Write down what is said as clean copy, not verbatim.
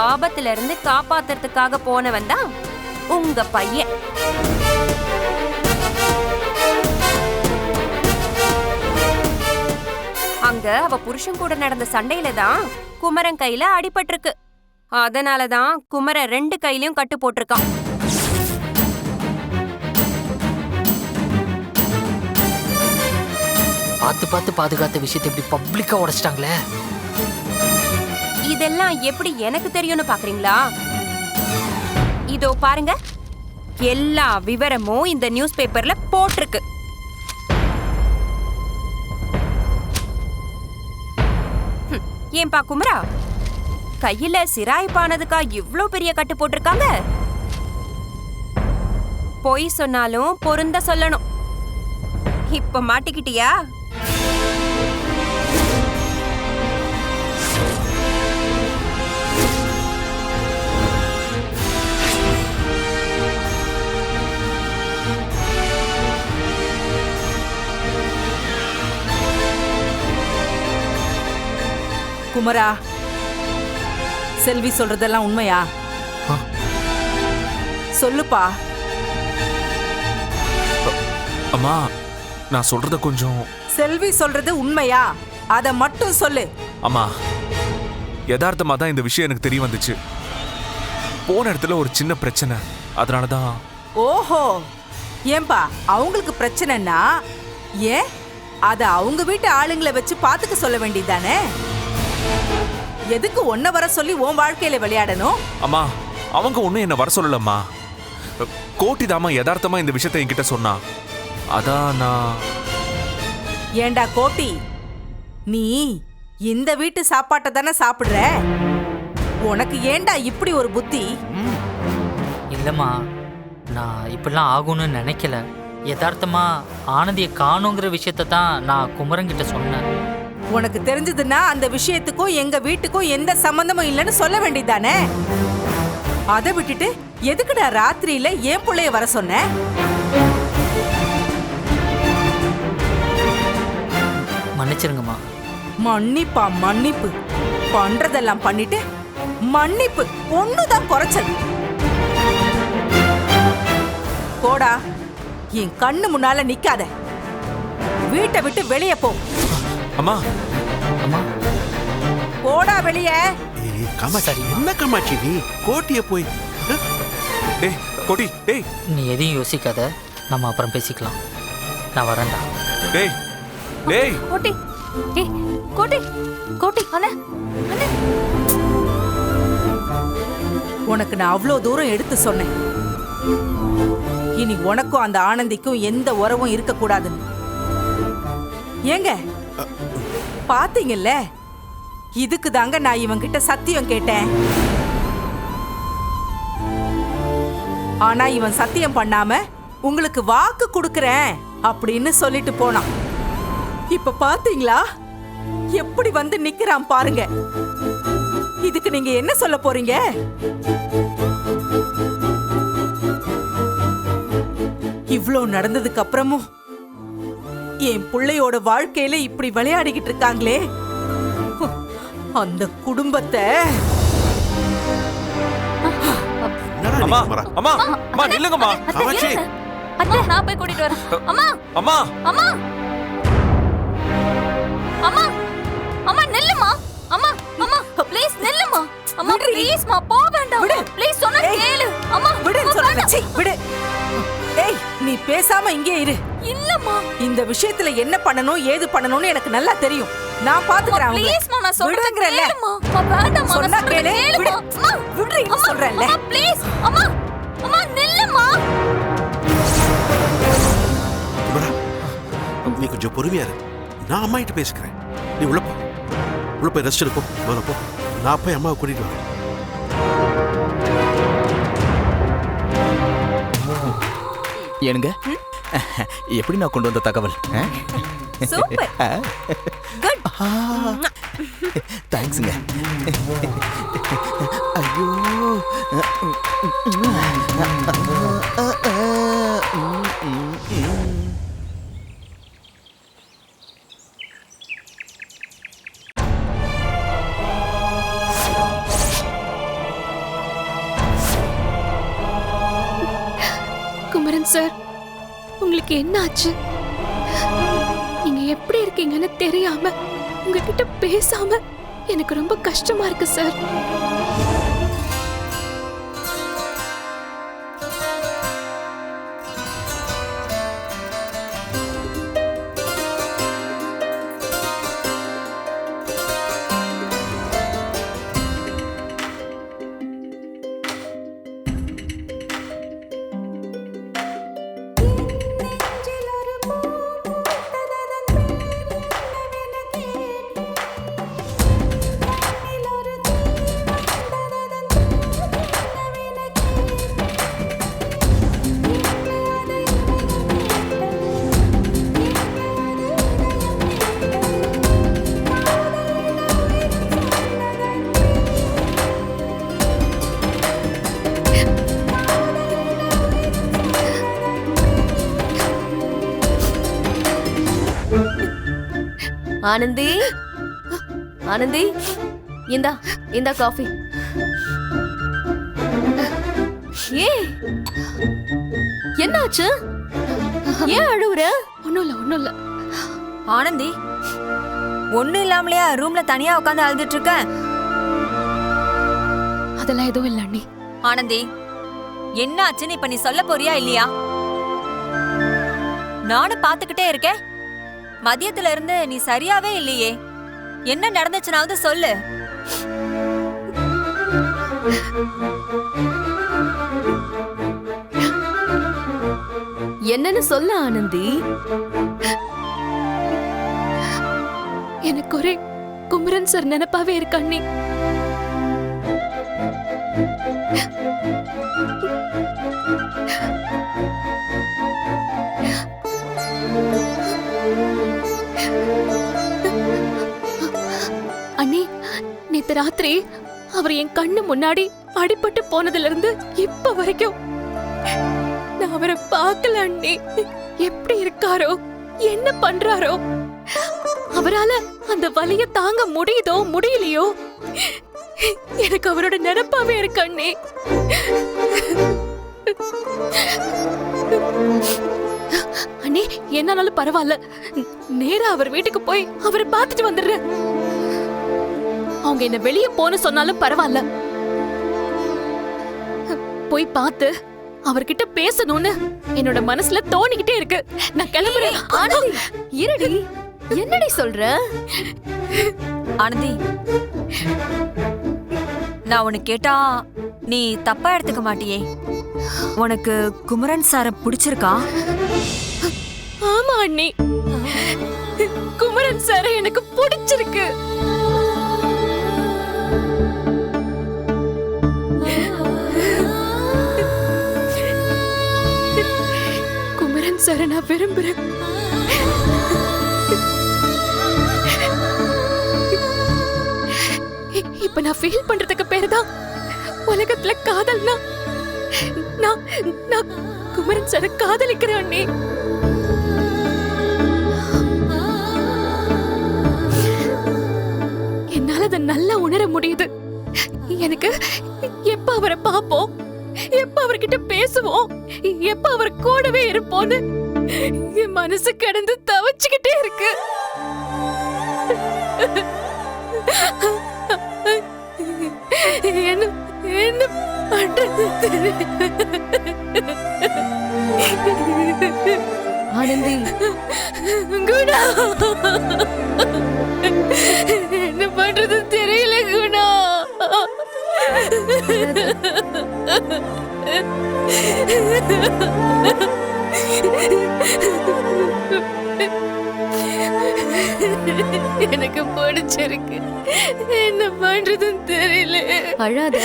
ஆபத்துல இருந்து காப்பாத்துறதுக்காக போனவன் தான் உங்க பையன். அங்க அவ புருஷன் கூட நடந்த சண்டையில தான் குமரன் கையில அடிபட்டிருக்கு. அதனாலதான் குமரன் 2 கையிலயும் கட்டு போட்டிருக்கான். பார்த்து பாதுகாத்த விஷயத்தை இப்படி பப்ளிக்கா உடைச்சிட்டாங்களே. இதெல்லாம் எப்படி எனக்கு தெரியும்னு பாக்குறீங்களா? இதோ பாருங்க, எல்லா விவரமும் இந்த நியூஸ் பேப்பர்ல போட்டிருக்கு. ஏன்பா குமரா, கையில சிராய்ப்பானதுக்கா இவ்ளோ பெரிய கட்டு போட்டிருக்காங்க? பொய் சொன்னாலும் பொருந்த சொல்லணும். இப்ப மாட்டிக்கிட்டியா? குமரா, செல்வி சொல்றதெல்லாம் உண்மையா? சொல்லுப்பா. அம்மா, நான் சொல்றத கொஞ்சம். செல்வி சொல்றது உண்மையா? அத மட்டும் சொல்லு. அம்மா, யதார்த்தமா தான் இந்த விஷயம் எனக்கு தெரிய வந்துச்சு. போன இடத்துல ஒரு சின்ன பிரச்சனை, அதனாலதான். ஓஹோ, ஏன்பா அவங்களுக்கு பிரச்சனைனா ஏன் அத அவங்க வீட்டு ஆளுங்களை வச்சு பாத்துக்க சொல்ல வேண்டியதானே? எதுக்கு ஒன்ன வர சொல்லி உன் வாழ்க்கையில விளையாடணும்? அம்மா, அவங்க ஒண்ணும் என்ன வர சொல்லலம்மா. கோட்டிதாமா யதார்த்தமா இந்த விஷயத்தை என்கிட்ட சொன்னா. அதான் நான். ஏண்டா கோட்டி, நீ இந்த வீட்டு சாப்பாட்டை தானே சாப்பிடுற? உனக்கு ஏண்டா இப்படி ஒரு புத்தி? இல்லம்மா, நான் இப்படிலாம் ஆகும்னு நினைக்கல. யதார்த்தமா ஆனந்தியை காணுங்கிற விஷயத்த தான் நான் குமரன் கிட்ட சொன்னேன். உனக்கு தெரிஞ்சதுன்னா அந்த விஷயத்துக்கும் எங்க வீட்டுக்கும் எந்த சம்பந்தமும் இல்லைன்னு சொல்ல வேண்டியதானே? அதை விட்டுட்டு எதுக்குடா ராத்திரியில ஏன் பிள்ளைய வர சொன்ன? மன்னிச்சிருங்கம்மா. மன்னிப்பா மன்னிப்பு? பண்றதெல்லாம் பண்ணிட்டு மன்னிப்பு ஒண்ணுதான் குறைச்சல். போடா, என் கண்ணு முன்னால நிக்காத. வீட்டை விட்டு வெளியே போ. அம்மா, அம்மா, போடா வெளியே. என்ன காமாட்சி நீ கோட்டிய போய். டேய் கோட்டி, டேய். நீ எதையும் யோசிக்காத, நம்ம அப்புறம் பேசிக்கலாம். நான் வரேன்டா. டேய் டேய் கோட்டி, ஏய் கோட்டி, கோட்டி அண்ணே, அண்ணே. உனக்கு நான் அவ்வளோ தூரம் எடுத்து சொன்னேன். இனி உனக்கும் அந்த ஆனந்திக்கும் எந்த உறவும் இருக்க கூடாதுன்னு. ஏங்க பாத்தீங்கல்ல, இதுக்கு தாங்க நான் இவன்கிட்ட சத்தியம் கேட்டேன். ஆனா இவன் சத்தியம் பண்ணாம உங்களுக்கு வாக்கு கொடுக்கறேன் அப்படின்னு சொல்லிட்டு போனான். இப்ப பாத்தீங்களா எப்படி வந்து நிக்கிறான் பாருங்க. இதுக்கு நீங்க என்ன சொல்ல போறீங்க? இவ்ளோ நடந்ததுக்கு அப்புறமும் என் பிள்ளையோட வாழ்க்கையில இப்படி விளையாடிக்கிட்டு இருக்காங்களே, அந்த குடும்பத்தை. அம்மா, அம்மா, அம்மா நில்லுங்கம்மா. காமாட்சி, அத்தை, நான் போய் கூட்டிட்டு வரேன். அம்மா, அம்மா, அம்மா, அம்மா, அம்மா நில்லுமா. அம்மா, அம்மா ப்ளீஸ் நில்லுமா. அம்மா ப்ளீஸ் மா, போ வேண்டாம். ப்ளீஸ் சொன்னா கேளு. அம்மா விடு சொல்றேன். விடு. ஏய், நீ பேசாம இங்கே இரு. இல்லம்மா, இந்த விஷயத்துல என்ன பண்ணணும் ஏது பண்ணணும்னு எனக்கு நல்லா தெரியும். நான் பாத்துக்கறேன். ப்ளீஸ் மா, நான் சொல்றேன் கேளுமா. வேண்டாம், சொன்னா கேளு. விடு. அம்மா விடுறீ சொல்றேன்ல. அம்மா ப்ளீஸ். அம்மா, அம்மா நில்லுமா. குமரா, நீ கொஞ்சம் பொறுமையா இரு. நான் அம்மா கிட்ட பேசிக்கிறேன். நீ உள்ள போ. உள்ள போய் ரெஸ்ட் எடுப்போம். மேல போ. நான் போய் அம்மாவை கூட்டிட்டு வரேன். ஏனுங்க, எப்படி நான் கொண்டு வந்த தகவல்? சூப்பர், குட், தேங்க்ஸ்ங்க. ஐயோ, குமரன் சார், உங்களுக்கு என்ன ஆச்சு? நீங்க எப்படி இருக்கீங்கன்னு தெரியாம உங்ககிட்ட பேசாம எனக்கு ரொம்ப கஷ்டமா இருக்கு சார். ஆனந்தி, ஆனந்தி, இந்தா காஃபி. ஏ என்னாச்சு? ஏன் அழுவுற? ஒண்ணும் இல்ல. ஆனந்தி, ஒண்ணும் இல்லாமலையா ரூம்ல தனியா உட்காந்து அழுதுட்டு இருக்க? அதெல்லாம் எதுவும் இல்ல அண்ணி. ஆனந்தி, என்ன ஆச்சுன்னு இப்ப நீ சொல்ல போறியா இல்லையா? நானும் பாத்துக்கிட்டே இருக்கேன். மதியத்துல இருந்து நீ சரியாவே இல்லையே. என்ன நடந்துச்சுனாவது சொல்லு. என்னன்னு சொல்ல ஆனந்தி. எனக்கு ஒரே குமரன் சார் நினைப்பாவே இருக்கு அண்ணி. அண்ணி, நேத்து ராத்திரி அவர் என் கண்ணு முன்னாடி அடிபட்டு போனதுல இருந்து இப்ப வரைக்கும் நான் அவரை பார்க்கல அண்ணி. எப்படி இருக்காரோ, என்ன பண்றாரோ, அவரால அந்த வலிய தாங்க முடியுதோ முடியலையோ, எனக்கு அவரோட நினைப்பாவே இருக்கு அண்ணி. அண்ணி, என்னாலும் பரவாயில்ல, நேரா அவர் வீட்டுக்கு போய் அவரை பார்த்துட்டு வந்துடுறேன். அவங்க என்ன வெளியே போன சொன்னாலும் பரவாயில்ல, போய் பார்த்து அவர்கிட்ட பேசணும்னு என்னோட மனசுல தோணிக்கிட்டே இருக்கு. நான் கிளம்புறேன். ஆனந்தி, இருடி, என்னடி சொல்ற? ஆனந்தி, நான் உனக்கு கேட்டா நீ தப்பா எடுத்துக்க மாட்டியே? உனக்கு குமரன் சார பிடிச்சிருக்கா? ஆமா அண்ணி, குமரன் சார எனக்கு பிடிச்சிருக்கு. குமரன் சார நான் விரும்புறேன். இப்ப நான் ஃபீல் பண்றதுக்கு பேரு தான் உலகத்துல காதல்னா. நான் குமரன் சார காதலிக்கிறேன் அண்ணி. என்னால அதை நல்லா உணர முடியுது. எனக்கு எப்ப அவரை பார்ப்போம், எப்ப அவர்கிட்ட பேசுவோம், எப்ப அவர் கூடவே இருப்போன்னு என் மனசு கிடந்து தவிச்சுக்கிட்டே இருக்கு. என்ன பண்றது? ஆனந்தி, குணா, என்ன பண்றது தெரியல குணா. எனக்கு பிடிச்சிருக்கு, என்ன பண்றதுன்னு தெரியல. அழாத.